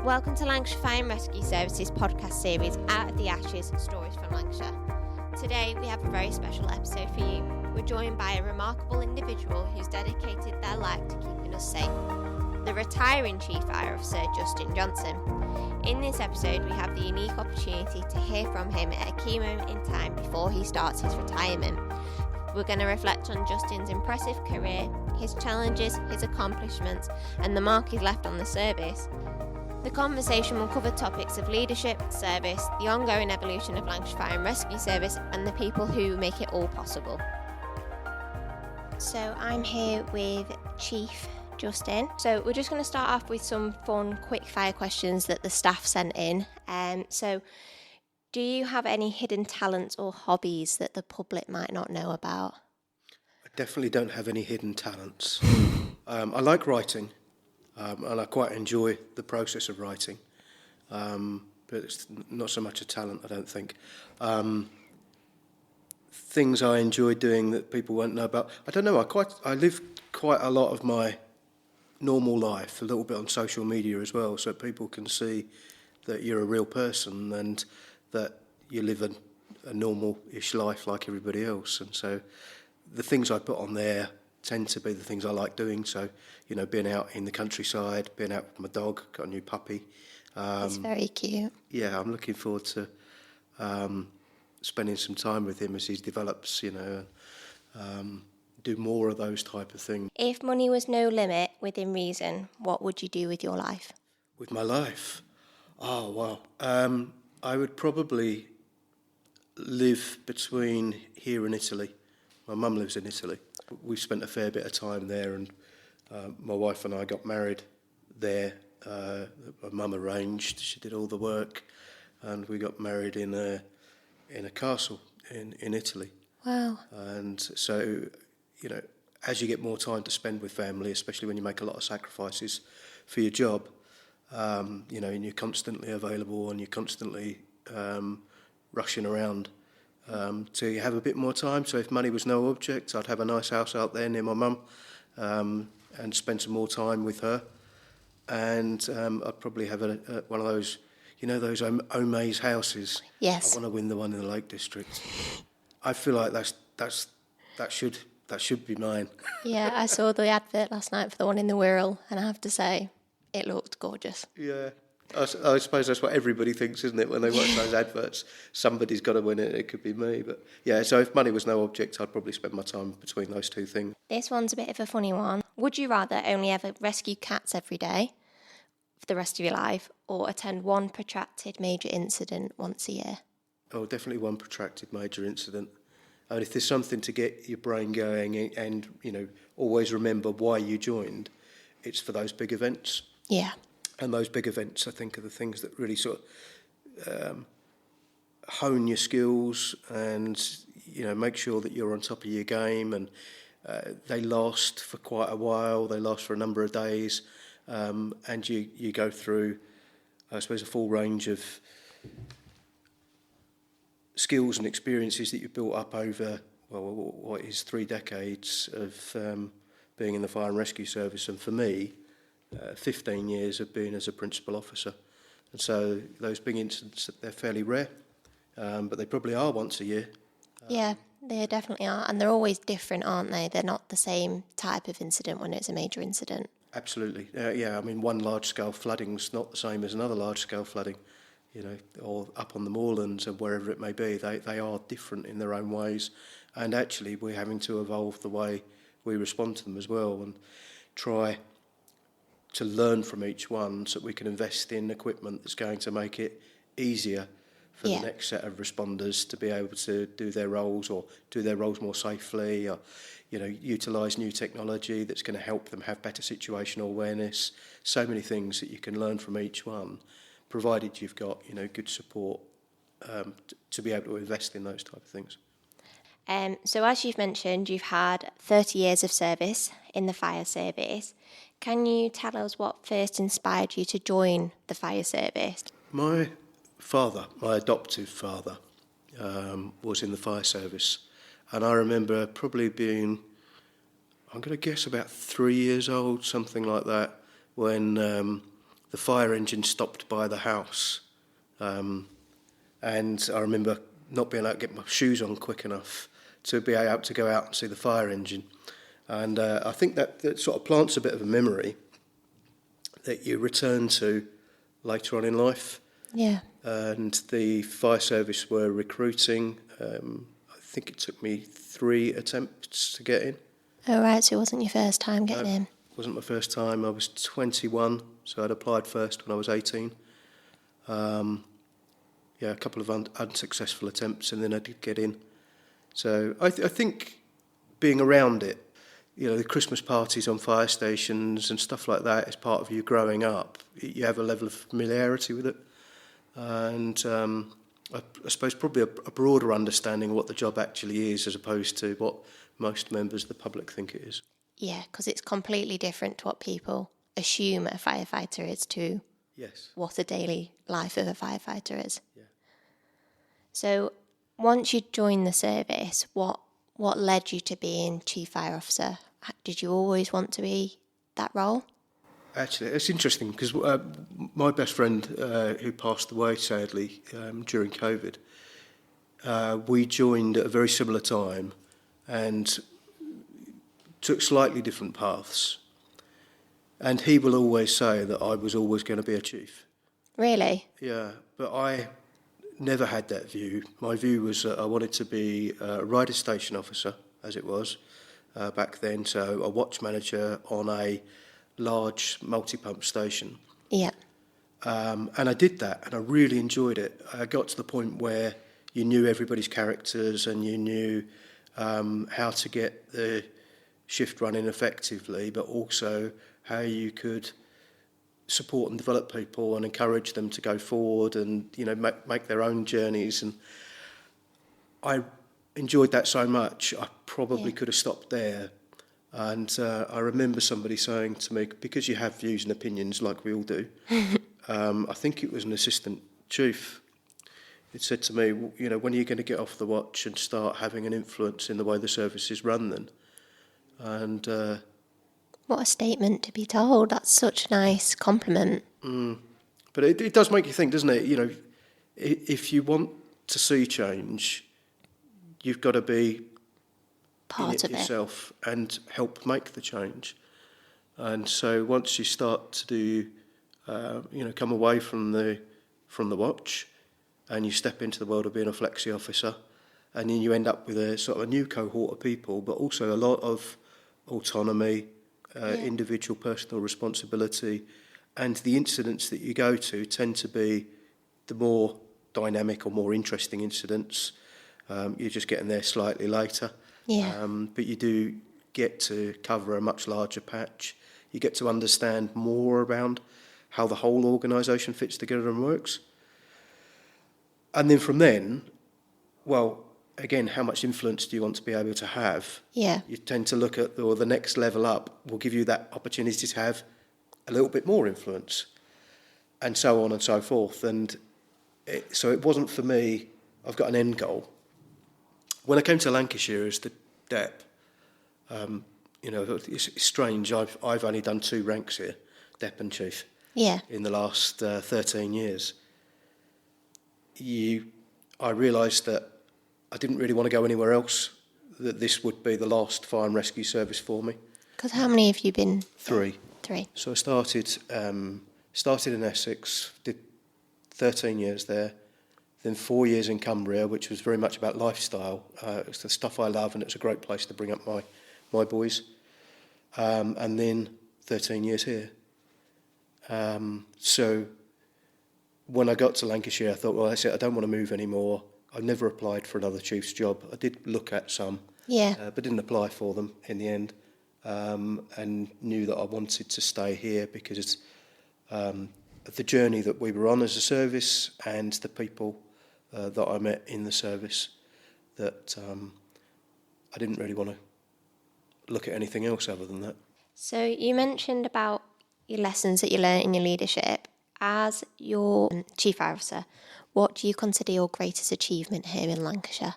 Welcome to Lancashire Fire and Rescue Services podcast series, Out of the Ashes, Stories from Lancashire. Today we have a very special episode for you. We're joined by a remarkable individual who's dedicated their life to keeping us safe, the retiring Chief Fire Officer Justin Johnston. In this episode we have the unique opportunity to hear from him at a key moment in time before he starts his retirement. We're going to reflect on Justin's impressive career, his challenges, his accomplishments, and the mark he's left on the service. The conversation will cover topics of leadership, service, the ongoing evolution of Lancashire Fire and Rescue Service, and the people who make it all possible. So I'm here with Chief Justin. So we're just going to start off with some fun, quick fire questions that the staff sent in. So do you have any hidden talents or hobbies that the public might not know about? I definitely don't have any hidden talents. I like writing. And I quite enjoy the process of writing, but it's not so much a talent, I don't think. Things I enjoy doing that people won't know about. I don't know. I live quite a lot of my normal life, a little bit on social media as well, so people can see that you're a real person and that you live a normal-ish life like everybody else. And so the things I put on there tend to be the things I like doing. So, being out in the countryside, being out with my dog, got a new puppy. It's very cute. Yeah, I'm looking forward to spending some time with him as he develops, do more of those type of things. If money was no limit within reason, what would you do with your life? With my life? Oh, wow. I would probably live between here and Italy. My mum lives in Italy. We spent a fair bit of time there, and my wife and I got married there. My mum arranged; she did all the work, and we got married in a castle in Italy. Wow! And so, as you get more time to spend with family, especially when you make a lot of sacrifices for your job, and you're constantly available and you're constantly rushing around. To have a bit more time. So if money was no object, I'd have a nice house out there near my mum and spend some more time with her. And I'd probably have one of those, those Omaze houses. Yes. I want to win the one in the Lake District. I feel like that should be mine. Yeah, I saw the advert last night for the one in the Wirral, and I have to say, it looked gorgeous. Yeah. I suppose that's what everybody thinks, isn't it? When they watch those adverts, somebody's got to win it. It could be me, but yeah. So if money was no object, I'd probably spend my time between those two things. This one's a bit of a funny one. Would you rather only ever rescue cats every day for the rest of your life, or attend one protracted major incident once a year? Oh, definitely one protracted major incident. And if there's something to get your brain going and always remember why you joined, it's for those big events. Yeah. And those big events, I think, are the things that really sort of hone your skills and, make sure that you're on top of your game. And they last for quite a while. They last for a number of days. And you go through, I suppose, a full range of skills and experiences that you've built up over, what is 3 decades of being in the fire and rescue service. And for me, 15 years of being as a principal officer. And so those big incidents, they're fairly rare, but they probably are once a year. Yeah, they definitely are. And they're always different, aren't they? They're not the same type of incident when it's a major incident. Absolutely. One large-scale flooding's not the same as another large-scale flooding, or up on the moorlands and wherever it may be. They are different in their own ways. And actually, we're having to evolve the way we respond to them as well and try to learn from each one so that we can invest in equipment that's going to make it easier for the next set of responders to be able to do their roles or do their roles more safely or, utilise new technology that's going to help them have better situational awareness. So many things that you can learn from each one, provided you've got, good support to be able to invest in those type of things. So as you've mentioned, you've had 30 years of service in the fire service. Can you tell us what first inspired you to join the fire service? My father, my adoptive father, was in the fire service. And I remember probably being, I'm going to guess about 3 years old, something like that, when the fire engine stopped by the house. And I remember not being able to get my shoes on quick enough to be able to go out and see the fire engine. And I think that sort of plants a bit of a memory that you return to later on in life. Yeah. And the fire service were recruiting. I think it took me 3 attempts to get in. Oh, right, so it wasn't your first time getting in? It wasn't my first time. I was 21, so I'd applied first when I was 18. A couple of unsuccessful attempts, and then I did get in. So I think being around it, the Christmas parties on fire stations and stuff like that is part of you growing up. You have a level of familiarity with it. And I suppose probably a broader understanding of what the job actually is as opposed to what most members of the public think it is. Yeah, because it's completely different to what people assume a firefighter is to what a daily life of a firefighter is. Yeah. So once you joined the service, what led you to being Chief Fire Officer? Did you always want to be that role? Actually, it's interesting because my best friend, who passed away sadly during COVID, we joined at a very similar time and took slightly different paths. And he will always say that I was always going to be a chief. Really? Yeah, but I never had that view. My view was that I wanted to be a rider station officer, as it was back then, so a watch manager on a large multi-pump station. Yeah. And I did that, and I really enjoyed it. I got to the point where you knew everybody's characters and you knew how to get the shift running effectively, but also how you could support and develop people and encourage them to go forward and make their own journeys. And I enjoyed that so much, I probably could have stopped there. And I remember somebody saying to me, because you have views and opinions like we all do, I think it was an assistant chief, it said to me, when are you going to get off the watch and start having an influence in the way the service is run then? And what a statement to be told. That's such a nice compliment. But it does make you think, doesn't it? If you want to see change, you've got to be part of yourself and help make the change. And so once you start to do, come away from the watch, and you step into the world of being a flexi officer, and then you end up with a sort of a new cohort of people, but also a lot of autonomy, individual personal responsibility, and the incidents that you go to tend to be the more dynamic or more interesting incidents. You're just getting there slightly later. Yeah. But you do get to cover a much larger patch. You get to understand more around how the whole organisation fits together and works. And then from then, well, again, how much influence do you want to be able to have? Yeah. You tend to look at the next level up will give you that opportunity to have a little bit more influence, and so on and so forth. And so it wasn't for me, I've got an end goal. When I came to Lancashire as the DEP, it's strange. I've only done 2 ranks here, DEP and Chief, in the last 13 years. I realised that I didn't really want to go anywhere else, that this would be the last fire and rescue service for me. Because how many have you been? 3. 3. So I started in Essex, did 13 years there, then 4 years in Cumbria, which was very much about lifestyle. It's the stuff I love, and it's a great place to bring up my boys. And then 13 years here. So when I got to Lancashire, I thought, well, that's it, I don't want to move anymore. I never applied for another chief's job. I did look at some, but didn't apply for them in the end, and knew that I wanted to stay here because the journey that we were on as a service and the people that I met in the service, that I didn't really want to look at anything else other than that. So you mentioned about your lessons that you learned in your leadership. As your Chief Fire Officer, what do you consider your greatest achievement here in Lancashire?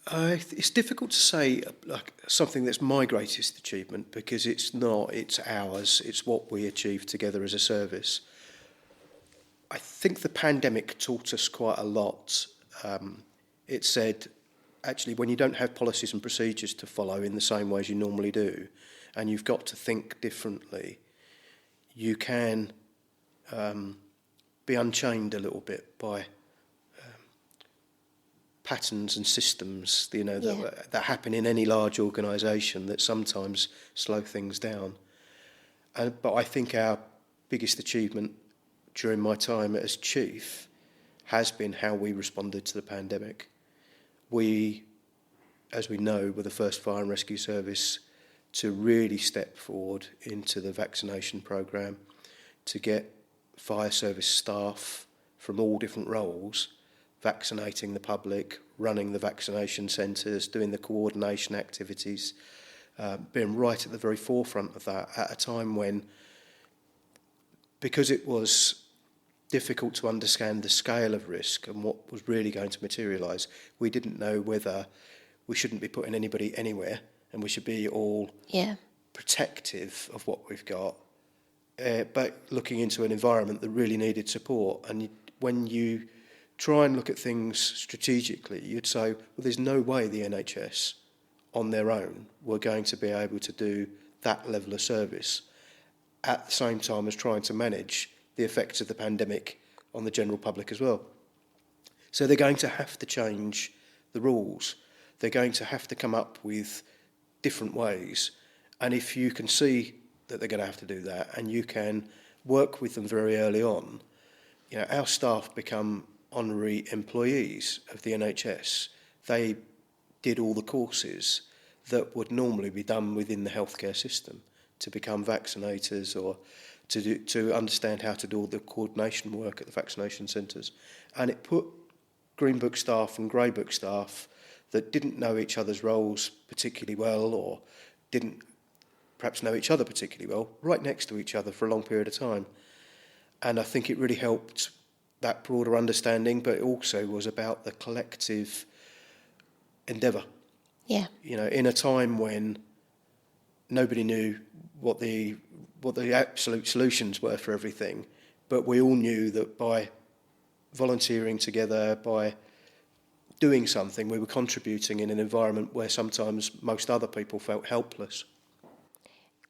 It's difficult to say like something that's my greatest achievement, because it's not, it's ours, it's what we achieved together as a service. I think the pandemic taught us quite a lot. It said, actually, when you don't have policies and procedures to follow in the same way as you normally do, and you've got to think differently, you can be unchained a little bit by patterns and systems, that happen in any large organisation that sometimes slow things down. But I think our biggest achievement during my time as chief has been how we responded to the pandemic. We, as we know, were the first fire and rescue service to really step forward into the vaccination programme, to get fire service staff from all different roles vaccinating the public, running the vaccination centres, doing the coordination activities, being right at the very forefront of that at a time when, because it was difficult to understand the scale of risk and what was really going to materialise, we didn't know whether we shouldn't be putting anybody anywhere and we should be all protective of what we've got, but looking into an environment that really needed support. And when you try and look at things strategically, you'd say, well, there's no way the NHS on their own were going to be able to do that level of service at the same time as trying to manage the effects of the pandemic on the general public as well. So they're going to have to change the rules. They're going to have to come up with different ways. And if you can see that they're going to have to do that and you can work with them very early on, our staff become honorary employees of the NHS. They did all the courses that would normally be done within the healthcare system to become vaccinators or to understand how to do all the coordination work at the vaccination centres. And it put Green Book staff and Grey Book staff that didn't know each other's roles particularly well or didn't perhaps know each other particularly well right next to each other for a long period of time. And I think it really helped that broader understanding, but it also was about the collective endeavour. Yeah. In a time when nobody knew what the absolute solutions were for everything, but we all knew that by volunteering together, by doing something, we were contributing in an environment where sometimes most other people felt helpless.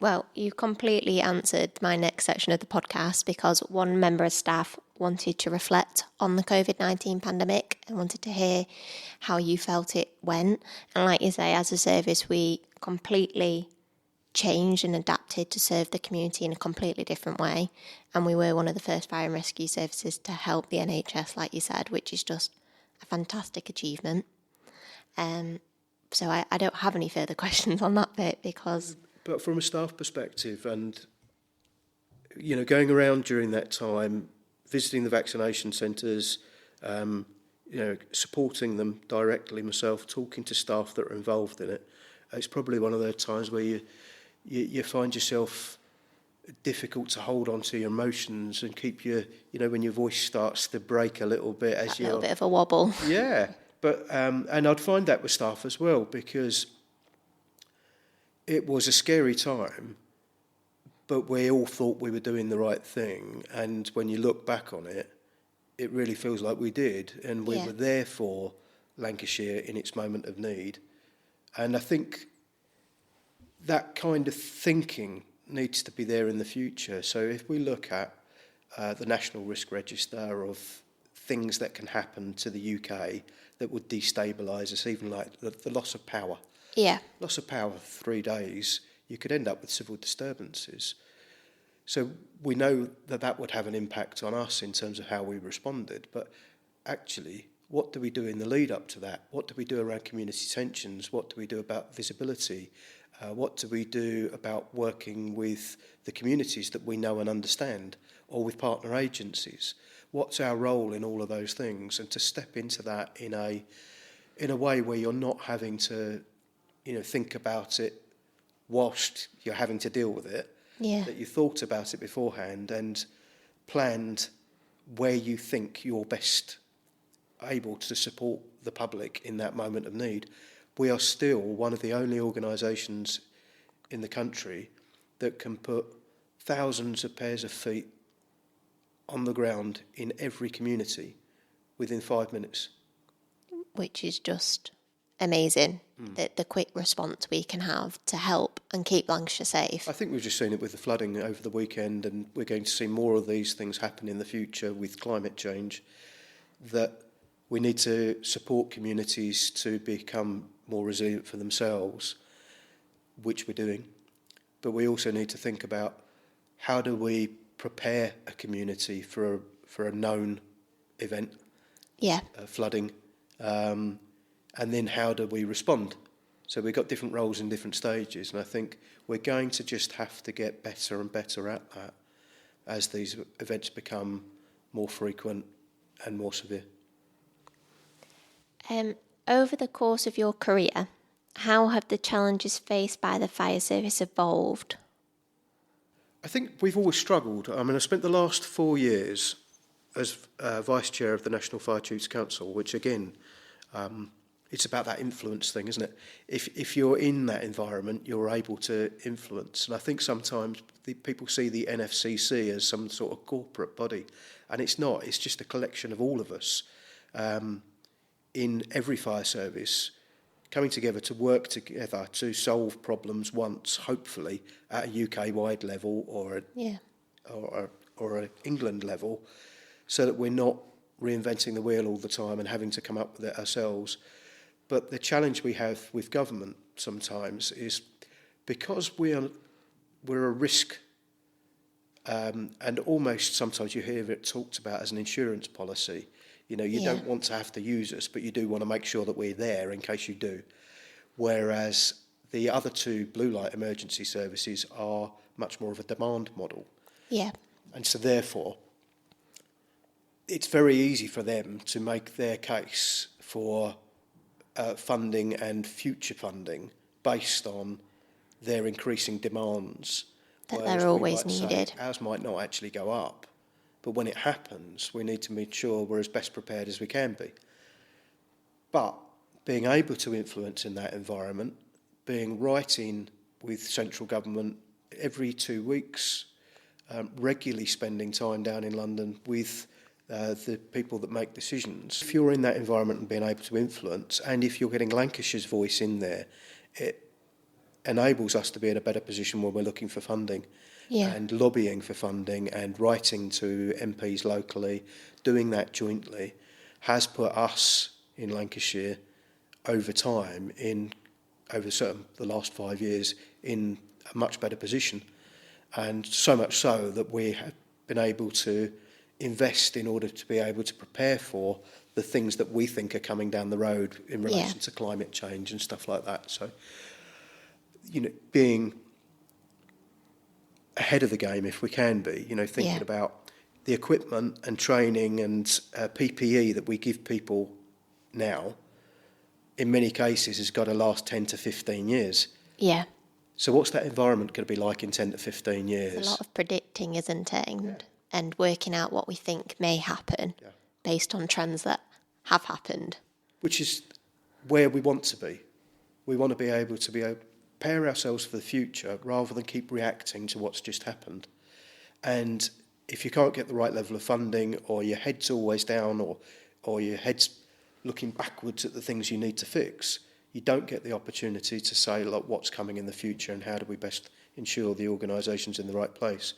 Well, you completely answered my next section of the podcast, because one member of staff wanted to reflect on the COVID-19 pandemic and wanted to hear how you felt it went. And like you say, as a service, we completely changed and adapted to serve the community in a completely different way. And we were one of the first fire and rescue services to help the NHS, like you said, which is just a fantastic achievement. So I don't have any further questions on that bit, because... But from a staff perspective, and going around during that time, visiting the vaccination centres, supporting them directly myself, talking to staff that are involved in it, it's probably one of those times where you find yourself difficult to hold on to your emotions and keep your, when your voice starts to break a little bit as you're... A little bit of a wobble. Yeah, but and I'd find that with staff as well, because it was a scary time, but we all thought we were doing the right thing. And when you look back on it, it really feels like we did. And we were there for Lancashire in its moment of need. And I think that kind of thinking needs to be there in the future. So if we look at the National Risk Register of things that can happen to the UK that would destabilise us, even like the loss of power. Yeah. Loss of power for 3 days, you could end up with civil disturbances. So we know that would have an impact on us in terms of how we responded. But actually, what do we do in the lead up to that? What do we do around community tensions? What do we do about visibility? What do we do about working with the communities that we know and understand, or with partner agencies? What's our role in all of those things? And to step into that in a way where you're not having to think about it whilst you're having to deal with it, that you thought about it beforehand and planned where you think your best able to support the public in that moment of need, we are still one of the only organisations in the country that can put thousands of pairs of feet on the ground in every community within 5 minutes. Which is just amazing, the quick response we can have to help and keep Lancashire safe. I think we've just seen it with the flooding over the weekend, and we're going to see more of these things happen in the future with climate change, that we need to support communities to become more resilient for themselves, which we're doing. But we also need to think about how do we prepare a community for a known event, flooding, and then how do we respond? So we've got different roles in different stages, and I think we're going to just have to get better and better at that as these events become more frequent and more severe. Over the course of your career, how have the challenges faced by the fire service evolved? I think we've always struggled. I mean, I spent the last 4 years as Vice Chair of the National Fire Chiefs Council, which again, it's about that influence thing, isn't it? If you're in that environment, you're able to influence. And I think sometimes people see the NFCC as some sort of corporate body, and it's not. It's just a collection of all of us in every fire service coming together to work together to solve problems once, hopefully, at a UK-wide level or a England level, so that we're not reinventing the wheel all the time and having to come up with it ourselves. But the challenge we have with government sometimes is because we're a risk, and almost sometimes you hear it talked about as an insurance policy. You know, you don't want to have to use us, but you do want to make sure that we're there in case you do. Whereas the other two blue light emergency services are much more of a demand model. Yeah. And so therefore, it's very easy for them to make their case for funding and future funding based on their increasing demands. That they're always needed. Ours might not actually go up. But when it happens, we need to make sure we're as best prepared as we can be. But being able to influence in that environment, being right in with central government every 2 weeks, regularly spending time down in London with the people that make decisions. If you're in that environment and being able to influence, and if you're getting Lancashire's voice in there, it enables us to be in a better position when we're looking for funding. And lobbying for funding and writing to MPs locally, doing that jointly, has put us in Lancashire over time, over the last 5 years, in a much better position. And so much so that we have been able to invest in order to be able to prepare for the things that we think are coming down the road in relation to climate change and stuff like that. So, you know, being ahead of the game if we can be, you know, thinking about the equipment and training and PPE that we give people now, in many cases has got to last 10 to 15 years. Yeah. So what's that environment going to be like in 10 to 15 years? It's a lot of predicting, isn't it? And working out what we think may happen based on trends that have happened. Which is where we want to be. We want to be able to prepare ourselves for the future rather than keep reacting to what's just happened. And if you can't get the right level of funding, or your head's always down, or your head's looking backwards at the things you need to fix, you don't get the opportunity to say, look, what's coming in the future and how do we best ensure the organisation's in the right place.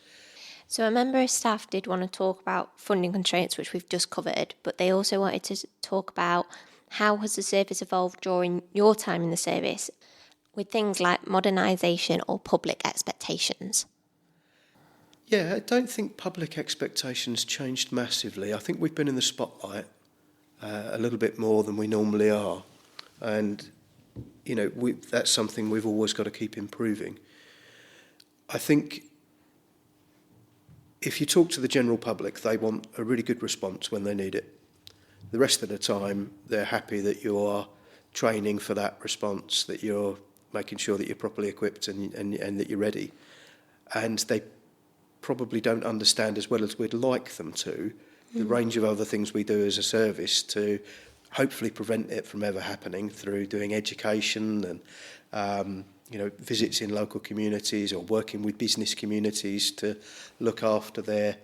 So a member of staff did want to talk about funding constraints, which we've just covered, but they also wanted to talk about how has the service evolved during your time in the service, with things like modernisation or public expectations. Yeah, I don't think public expectations changed massively. I think we've been in the spotlight a little bit more than we normally are. And, you know, that's something we've always got to keep improving. I think if you talk to the general public, they want a really good response when they need it. The rest of the time, they're happy that you're training for that response, that you're making sure that you're properly equipped and that you're ready. And they probably don't understand as well as we'd like them to the range of other things we do as a service to hopefully prevent it from ever happening through doing education and visits in local communities or working with business communities to look after their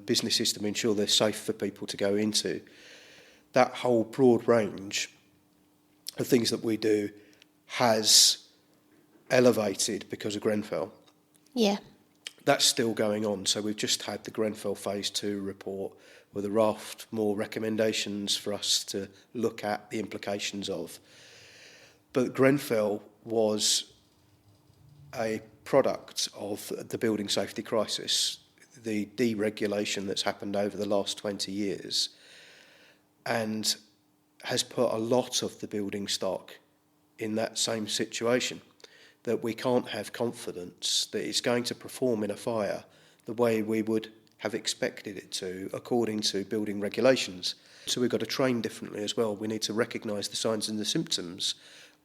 businesses to ensure they're safe for people to go into. That whole broad range of things that we do has elevated because of Grenfell. Yeah. That's still going on. So we've just had the Grenfell Phase 2 report with a raft more recommendations for us to look at the implications of. But Grenfell was a product of the building safety crisis, the deregulation that's happened over the last 20 years, and has put a lot of the building stock in that same situation, that we can't have confidence that it's going to perform in a fire the way we would have expected it to according to building regulations. So we've got to train differently as well. We need to recognise the signs and the symptoms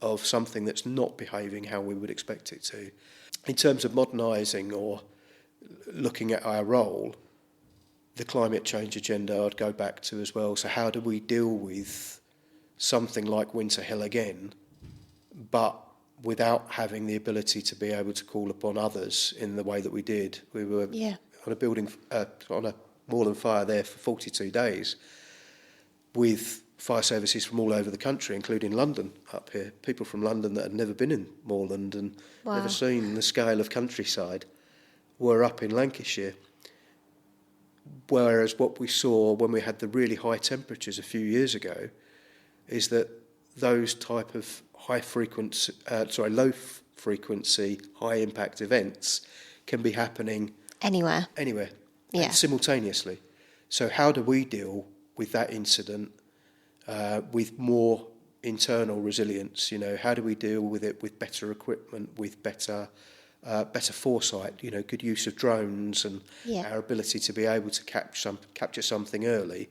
of something that's not behaving how we would expect it to. In terms of modernising or looking at our role, the climate change agenda I'd go back to as well. So how do we deal with something like Winter Hill again, but without having the ability to be able to call upon others in the way that we did? We were on a moorland fire there for 42 days with fire services from all over the country, including London up here. People from London that had never been in moorland and never seen the scale of countryside were up in Lancashire. Whereas what we saw when we had the really high temperatures a few years ago is that those type of low frequency, high impact events can be happening anywhere, and simultaneously. So how do we deal with that incident with more internal resilience? How do we deal with it with better equipment, with better foresight? Good use of drones and our ability to be able to capture something early,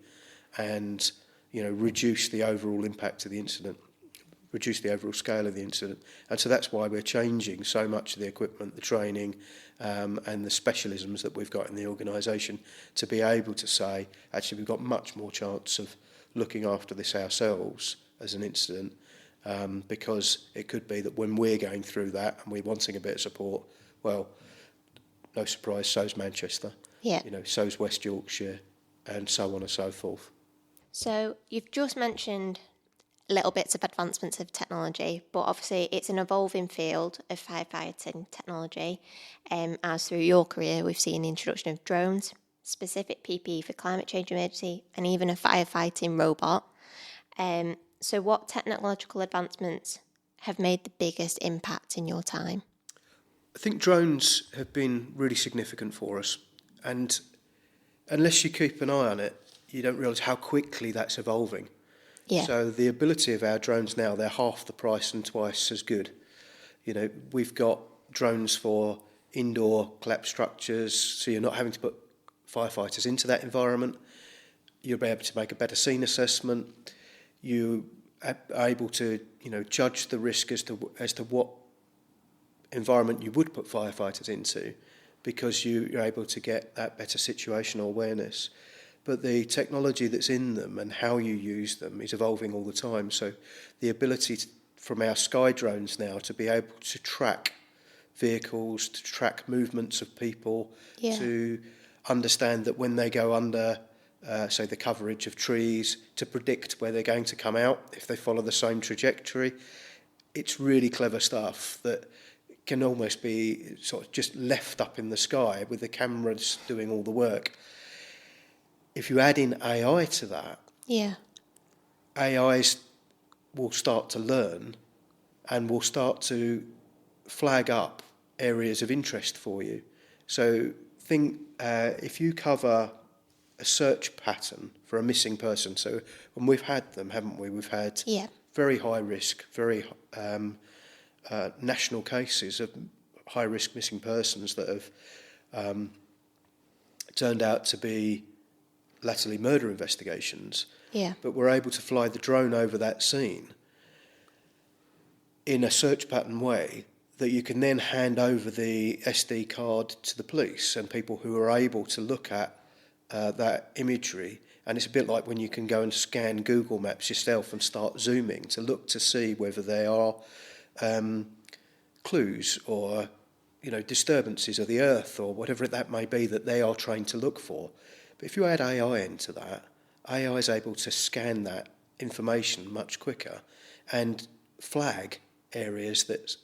and reduce the overall impact of the incident, reduce the overall scale of the incident. And so that's why we're changing so much of the equipment, the training, and the specialisms that we've got in the organisation to be able to say, actually, we've got much more chance of looking after this ourselves as an incident, because it could be that when we're going through that and we're wanting a bit of support, well, no surprise, so's Manchester, so's West Yorkshire, and so on and so forth. So you've just mentioned little bits of advancements of technology, but obviously it's an evolving field of firefighting technology. As through your career, we've seen the introduction of drones, specific PPE for climate change emergency, and even a firefighting robot. So what technological advancements have made the biggest impact in your time? I think drones have been really significant for us, and unless you keep an eye on it, you don't realise how quickly that's evolving. Yeah. So the ability of our drones now, they're half the price and twice as good. We've got drones for indoor collapse structures, so you're not having to put firefighters into that environment. You'll be able to make a better scene assessment. You are able to, judge the risk as to what environment you would put firefighters into, because you're able to get that better situational awareness. But the technology that's in them and how you use them is evolving all the time. So the ability from our sky drones now to be able to track vehicles, to track movements of people, to understand that when they go under, say, the coverage of trees, to predict where they're going to come out if they follow the same trajectory. It's really clever stuff that can almost be sort of just left up in the sky with the cameras doing all the work. If you add in AI to that, AIs will start to learn and will start to flag up areas of interest for you. So if you cover a search pattern for a missing person, so and we've had them, haven't we? We've had very high risk, very national cases of high risk missing persons that have turned out to be latterly murder investigations. But we're able to fly the drone over that scene in a search pattern way that you can then hand over the SD card to the police and people who are able to look at that imagery. And it's a bit like when you can go and scan Google Maps yourself and start zooming to look to see whether there are clues or disturbances of the earth or whatever that may be that they are trained to look for. But if you add AI into that, AI is able to scan that information much quicker and flag areas that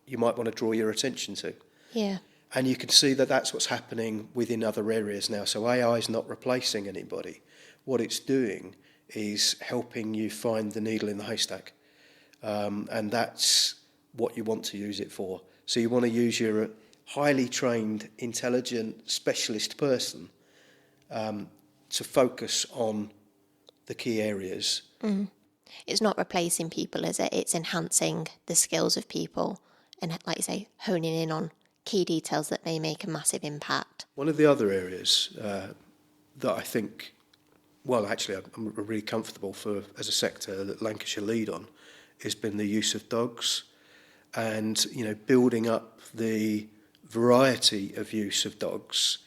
you might want to draw your attention to. Yeah. And you can see that that's what's happening within other areas now. So AI is not replacing anybody. What it's doing is helping you find the needle in the haystack. And that's what you want to use it for. So you want to use your highly trained, intelligent, specialist person to focus on the key areas. Mm. It's not replacing people, is it? It's enhancing the skills of people and, like you say, honing in on key details that may make a massive impact. One of the other areas that I think, actually I'm really comfortable for as a sector that Lancashire lead on, has been the use of dogs and, building up the variety of use of dogs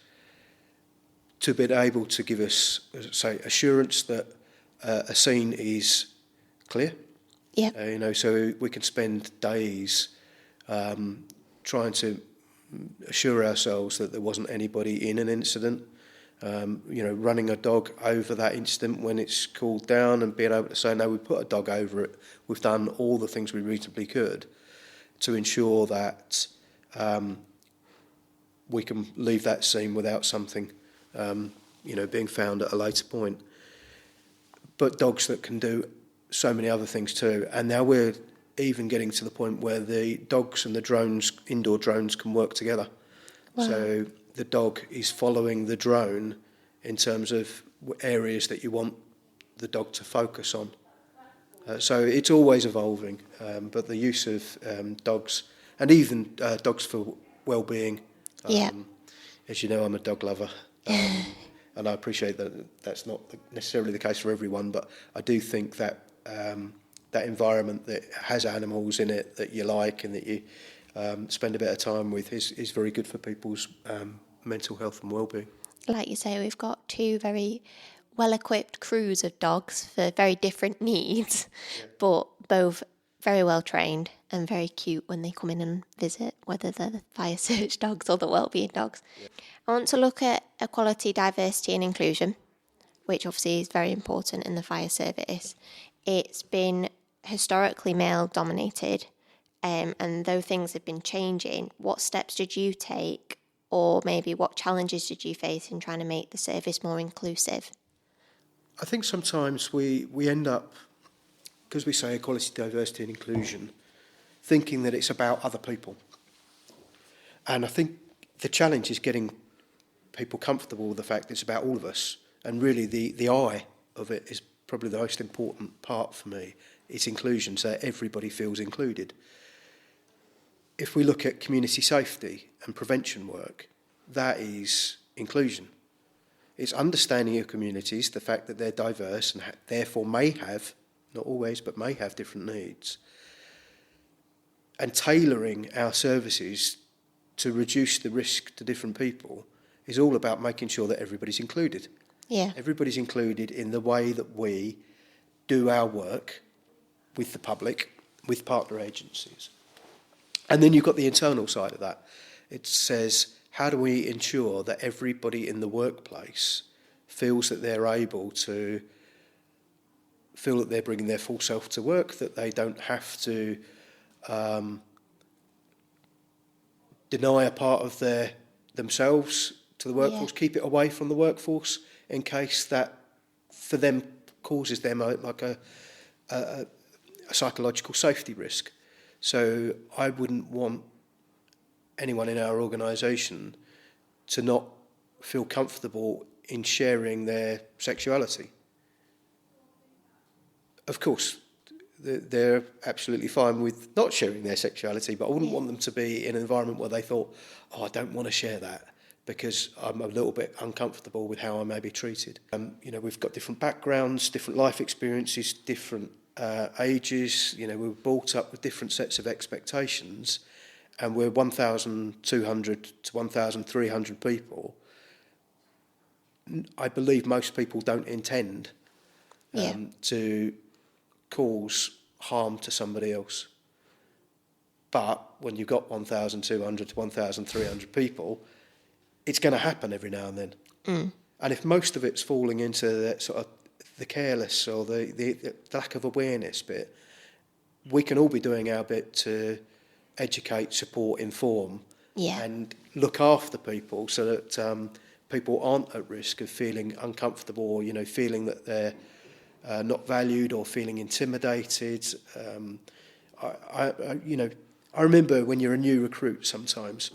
to be able to give us, say, assurance that a scene is clear. Yeah. So we can spend days trying to assure ourselves that there wasn't anybody in an incident, running a dog over that incident when it's cooled down and being able to say, no, we put a dog over it. We've done all the things we reasonably could to ensure that we can leave that scene without something, being found at a later point. But dogs that can do so many other things too. And now we're even getting to the point where the dogs and the drones, indoor drones, can work together. Wow. So the dog is following the drone in terms of areas that you want the dog to focus on. So it's always evolving, but the use of dogs, and even dogs for well-being. As you know, I'm a dog lover, and I appreciate that that's not necessarily the case for everyone, but I do think that that environment that has animals in it that you like and that you spend a bit of time with is very good for people's mental health and well-being. Like you say, we've got two very well-equipped crews of dogs for very different needs, but both very well trained and very cute when they come in and visit, whether they're the fire search dogs or the wellbeing dogs. Yeah. I want to look at equality, diversity and inclusion, which obviously is very important in the fire service. It's been historically male dominated, and though things have been changing, what steps did you take, or maybe what challenges did you face in trying to make the service more inclusive? I think sometimes we end up, because we say equality, diversity and inclusion, thinking that it's about other people. And I think the challenge is getting people comfortable with the fact that it's about all of us. And really the I of it is probably the most important part for me. It's inclusion, so everybody feels included. If we look at community safety and prevention work, that is inclusion. It's understanding your communities, the fact that they're diverse and therefore may have, not always, but may have different needs. And tailoring our services to reduce the risk to different people is all about making sure that everybody's included. Yeah. Everybody's included in the way that we do our work with the public, with partner agencies. And then you've got the internal side of that. It says, how do we ensure that everybody in the workplace feels that they're able to feel that they're bringing their full self to work, that they don't have to deny a part of themselves to the workforce, keep it away from the workforce in case that for them causes them a psychological safety risk. So I wouldn't want anyone in our organisation to not feel comfortable in sharing their sexuality. Of course, they're absolutely fine with not sharing their sexuality, but I wouldn't want them to be in an environment where they thought, I don't want to share that because I'm a little bit uncomfortable with how I may be treated. We've got different backgrounds, different life experiences, different ages. We were brought up with different sets of expectations, and we're 1,200 to 1,300 people. I believe most people don't intend Yeah. to cause harm to somebody else. But when you've got 1,200 to 1,300 people, it's going to happen every now and then. And if most of it's falling into the sort of the careless or the lack of awareness bit, we can all be doing our bit to educate, support, inform, Yeah. and look after people so that people aren't at risk of feeling uncomfortable or, feeling that they're not valued or feeling intimidated. I remember when you're a new recruit sometimes,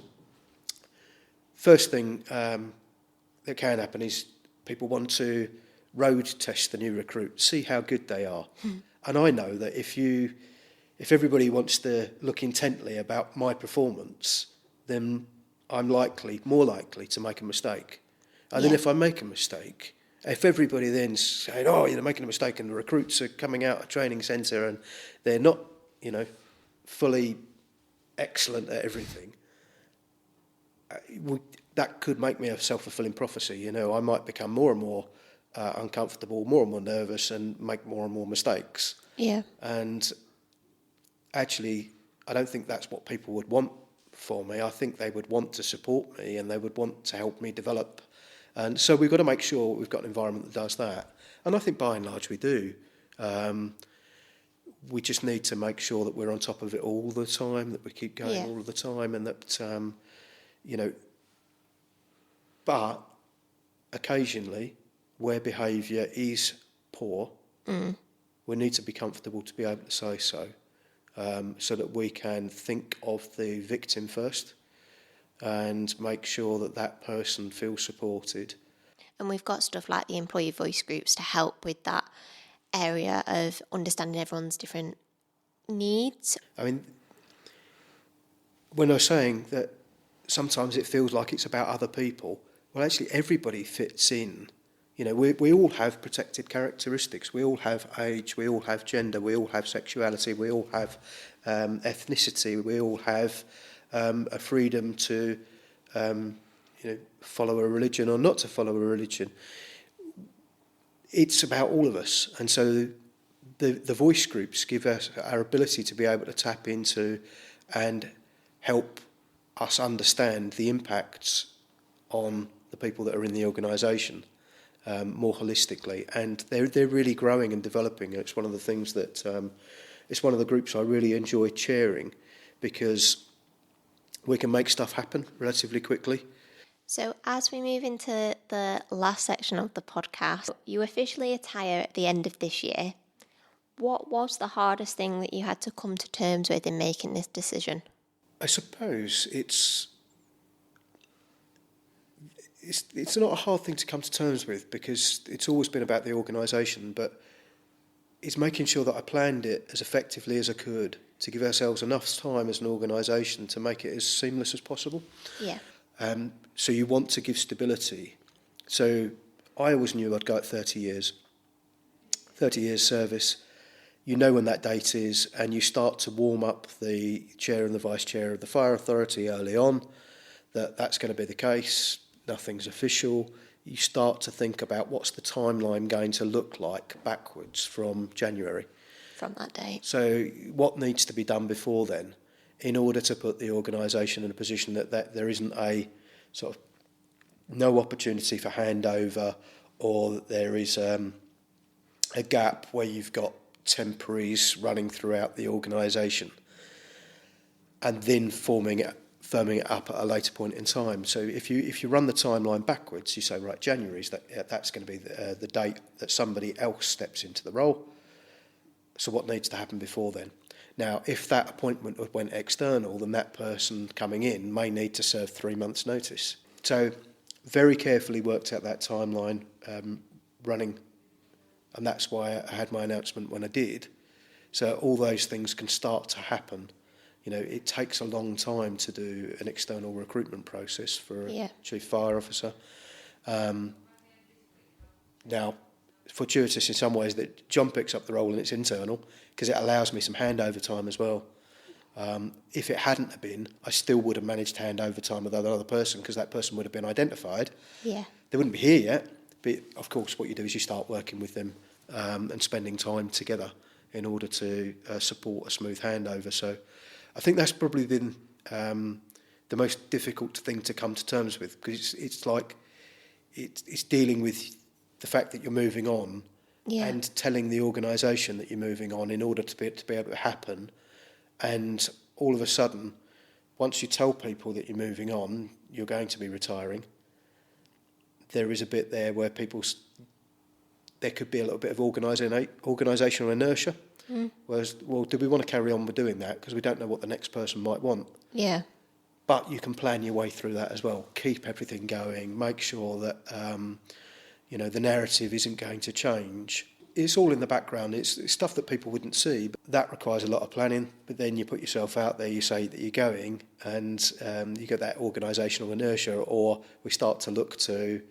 first thing that can happen is people want to road test the new recruit, see how good they are. And I know that if everybody wants to look intently about my performance, then I'm more likely to make a mistake. And then if I make a mistake, if everybody then saying, oh, you're making a mistake, and the recruits are coming out of a training centre and they're not, fully excellent at everything, that could make me a self-fulfilling prophecy. I might become more and more uncomfortable, more and more nervous, and make more and more mistakes. Yeah. And actually, I don't think that's what people would want for me. I think they would want to support me and they would want to help me develop. And so we've got to make sure we've got an environment that does that. And I think by and large we do. We just need to make sure that we're on top of it all the time, that we keep going all of the time, and that, but occasionally where behaviour is poor, we need to be comfortable to be able to say so. So that we can think of the victim first and make sure that that person feels supported. And we've got stuff like the employee voice groups to help with that area of understanding everyone's different needs. I mean, when I was saying that sometimes it feels like it's about other people, well, actually everybody fits in. We all have protected characteristics. We all have age, we all have gender, we all have sexuality, we all have ethnicity, we all have a freedom to follow a religion or not to follow a religion. It's about all of us. And so the voice groups give us our ability to be able to tap into and help us understand the impacts on the people that are in the organisation. More holistically, and they're really growing and developing. It's one of the things that it's one of the groups I really enjoy chairing, because we can make stuff happen relatively quickly. So as we move into the last section of the podcast, you officially retire at the end of this year. What was the hardest thing that you had to come to terms with in making this decision? I suppose it's not a hard thing to come to terms with, because it's always been about the organisation, but it's making sure that I planned it as effectively as I could to give ourselves enough time as an organisation to make it as seamless as possible. Yeah. So you want to give stability. So I always knew I'd go at 30 years. 30 years service. You know when that date is, and you start to warm up the chair and the vice chair of the fire authority early on, that's going to be the case. Nothing's official. You start to think about what's the timeline going to look like backwards from January. From that date. So what needs to be done before then in order to put the organisation in a position that there isn't a sort of no opportunity for handover, or that there is a gap where you've got temporaries running throughout the organisation, and then firming it up at a later point in time. So if you run the timeline backwards, you say, right, January's that's going to be the date that somebody else steps into the role. So what needs to happen before then? Now, if that appointment went external, then that person coming in may need to serve 3 months' notice. So very carefully worked out that timeline running, and that's why I had my announcement when I did. So all those things can start to happen. It takes a long time to do an external recruitment process for a chief fire officer. Now, fortuitous in some ways that John picks up the role and it's internal, because it allows me some handover time as well. If it hadn't have been, I still would have managed handover time with that other person, because that person would have been identified. Yeah. They wouldn't be here yet, But of course, what you do is you start working with them and spending time together in order to support a smooth handover. So I think that's probably been the most difficult thing to come to terms with, because it's like it's dealing with the fact that you're moving on and telling the organisation that you're moving on in order to be able to happen. And all of a sudden, once you tell people that you're moving on, you're going to be retiring, there is a bit there where there could be a little bit of organisational inertia. Whereas, well, do we want to carry on with doing that? Because we don't know what the next person might want. Yeah. But you can plan your way through that as well. Keep everything going. Make sure that the narrative isn't going to change. It's all in the background. It's stuff that people wouldn't see. But that requires a lot of planning. But then you put yourself out there. You say that you're going, and you get that organisational inertia. Or we start to look to,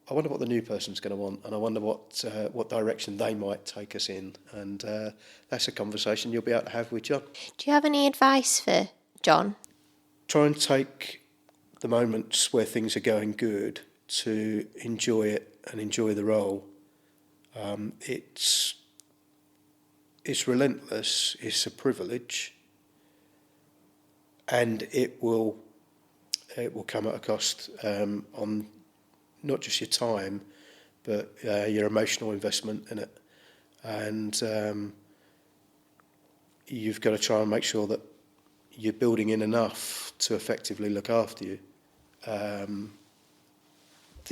I wonder what the new person's going to want, and I wonder what direction they might take us in. And that's a conversation you'll be able to have with John. Do you have any advice for John? Try and take the moments where things are going good to enjoy it and enjoy the role. It's relentless. It's a privilege, and it will come at a cost on not just your time, but your emotional investment in it. And you've got to try and make sure that you're building in enough to effectively look after you. The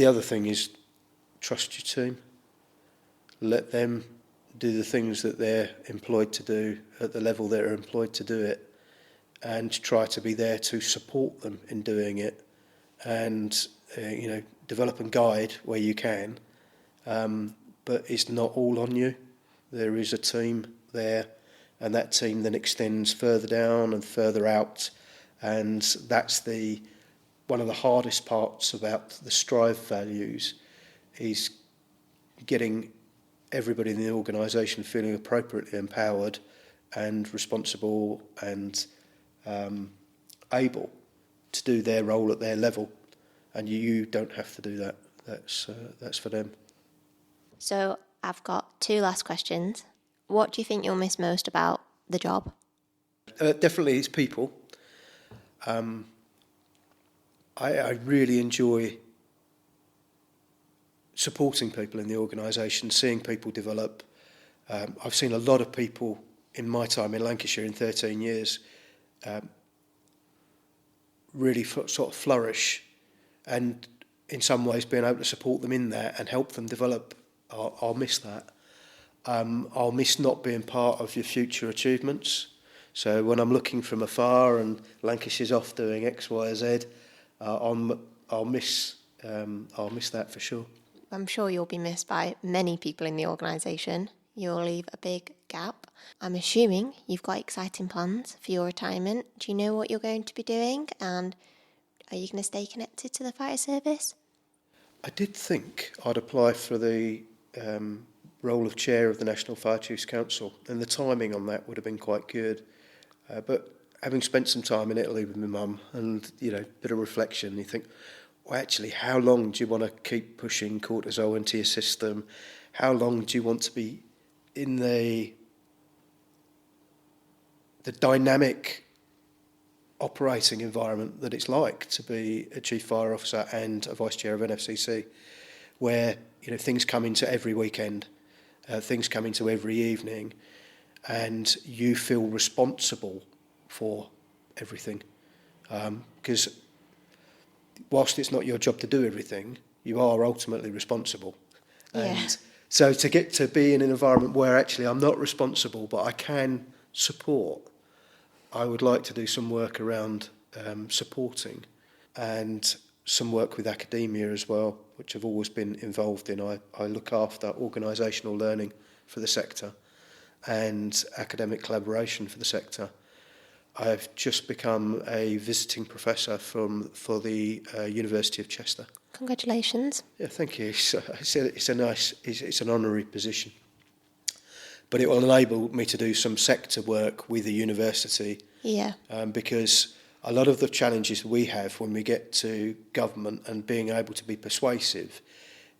other thing is trust your team. Let them do the things that they're employed to do at the level they're employed to do it, and try to be there to support them in doing it, and develop and guide where you can. But it's not all on you. There is a team there, and that team then extends further down and further out, and that's one of the hardest parts about the Strive values, is getting everybody in the organisation feeling appropriately empowered and responsible and able to do their role at their level. And you don't have to do that. That's for them. So I've got two last questions. What do you think you'll miss most about the job? Definitely it's people. I really enjoy supporting people in the organisation, seeing people develop. I've seen a lot of people in my time in Lancashire in 13 years really sort of flourish, and in some ways being able to support them in that and help them develop. I'll miss that. I'll miss not being part of your future achievements. So when I'm looking from afar and Lancashire's off doing X, Y, Z, I'll miss that for sure. I'm sure you'll be missed by many people in the organisation. You'll leave a big gap. I'm assuming you've got exciting plans for your retirement. Do you know what you're going to be doing, and are you going to stay connected to the fire service? I did think I'd apply for the role of chair of the National Fire Chiefs Council, and the timing on that would have been quite good. But having spent some time in Italy with my mum and, a bit of reflection, you think, well, actually, how long do you want to keep pushing cortisol into your system? How long do you want to be in the dynamic operating environment that it's like to be a chief fire officer and a vice chair of NFCC, where things come into every weekend, things come into every evening, and you feel responsible for everything, because whilst it's not your job to do everything, you are ultimately responsible. And so to get to be in an environment where actually I'm not responsible but I can support, I would like to do some work around supporting, and some work with academia as well, which I've always been involved in. I look after organisational learning for the sector and academic collaboration for the sector. I've just become a visiting professor for the University of Chester. Congratulations. Yeah, thank you. It's an honorary position. But it will enable me to do some sector work with the university. Yeah. Because a lot of the challenges we have when we get to government and being able to be persuasive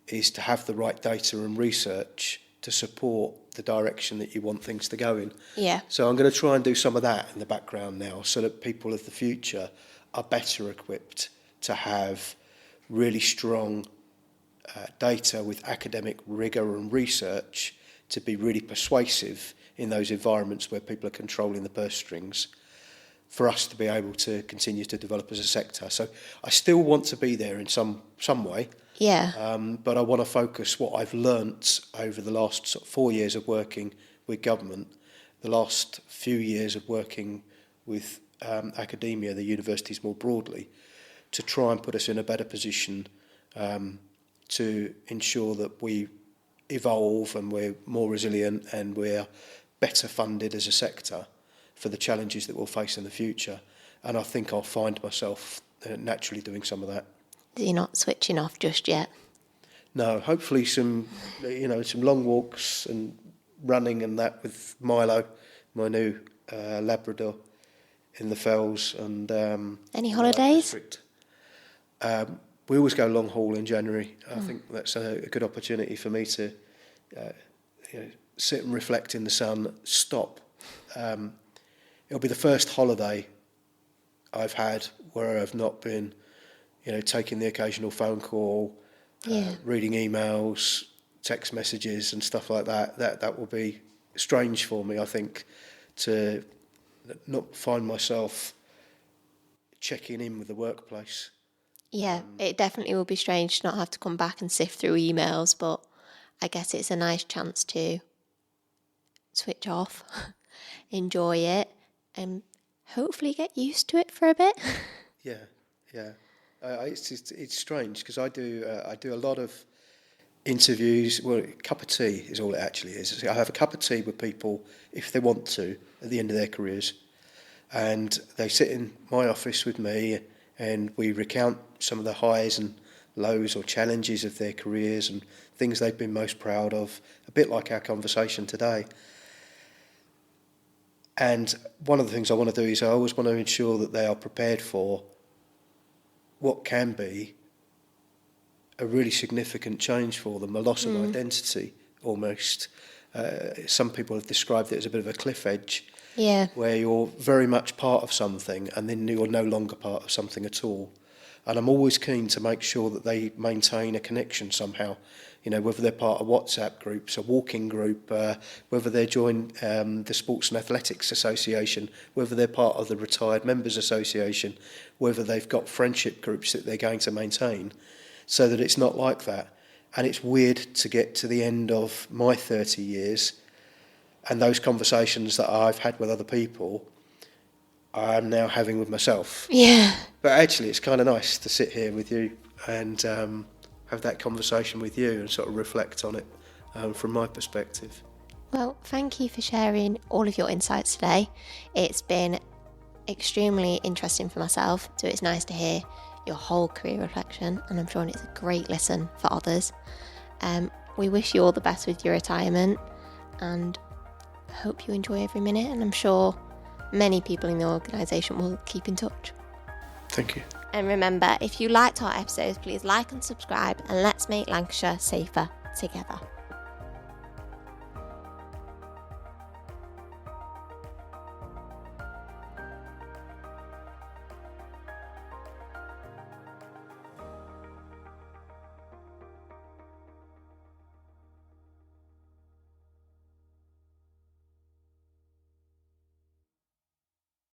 is to have the right data and research to support the direction that you want things to go in. Yeah. So I'm going to try and do some of that in the background now, so that people of the future are better equipped to have really strong data with academic rigour and research to be really persuasive in those environments where people are controlling the purse strings, for us to be able to continue to develop as a sector. So I still want to be there in some way. Yeah. But I want to focus what I've learnt over the last sort of 4 years of working with government, the last few years of working with academia, the universities more broadly, to try and put us in a better position to ensure that we evolve and we're more resilient and we're better funded as a sector for the challenges that we'll face in the future. And I think I'll find myself naturally doing some of that. You're not switching off just yet? No, hopefully some long walks and running and that with Milo, my new Labrador, in the fells. And any holidays? We always go long haul in January. I think that's a good opportunity for me to sit and reflect in the sun, stop. It'll be the first holiday I've had where I've not been, taking the occasional phone call, reading emails, text messages and stuff like that. That will be strange for me, I think, to not find myself checking in with the workplace. Yeah, it definitely will be strange to not have to come back and sift through emails, but I guess it's a nice chance to switch off, enjoy it, and hopefully get used to it for a bit. Yeah. It's strange because I do a lot of interviews. Well, a cup of tea is all it actually is. I have a cup of tea with people if they want to at the end of their careers, and they sit in my office with me, and we recount some of the highs and lows or challenges of their careers and things they've been most proud of, a bit like our conversation today. And one of the things I want to do is I always want to ensure that they are prepared for what can be a really significant change for them, a loss of identity almost. Some people have described it as a bit of a cliff edge, where you're very much part of something and then you're no longer part of something at all. And I'm always keen to make sure that they maintain a connection somehow, whether they're part of WhatsApp groups, a walking group, whether they join the Sports and Athletics Association, whether they're part of the Retired Members Association, whether they've got friendship groups that they're going to maintain, so that it's not like that. And it's weird to get to the end of my 30 years and those conversations that I've had with other people, I'm now having with myself. Yeah. But actually, it's kind of nice to sit here with you and have that conversation with you and sort of reflect on it from my perspective. Well, thank you for sharing all of your insights today. It's been extremely interesting for myself, so it's nice to hear your whole career reflection, and I'm sure it's a great listen for others. We wish you all the best with your retirement and hope you enjoy every minute, and I'm sure many people in the organisation will keep in touch. Thank you. And remember, if you liked our episodes, please like and subscribe, and let's make Lancashire safer together.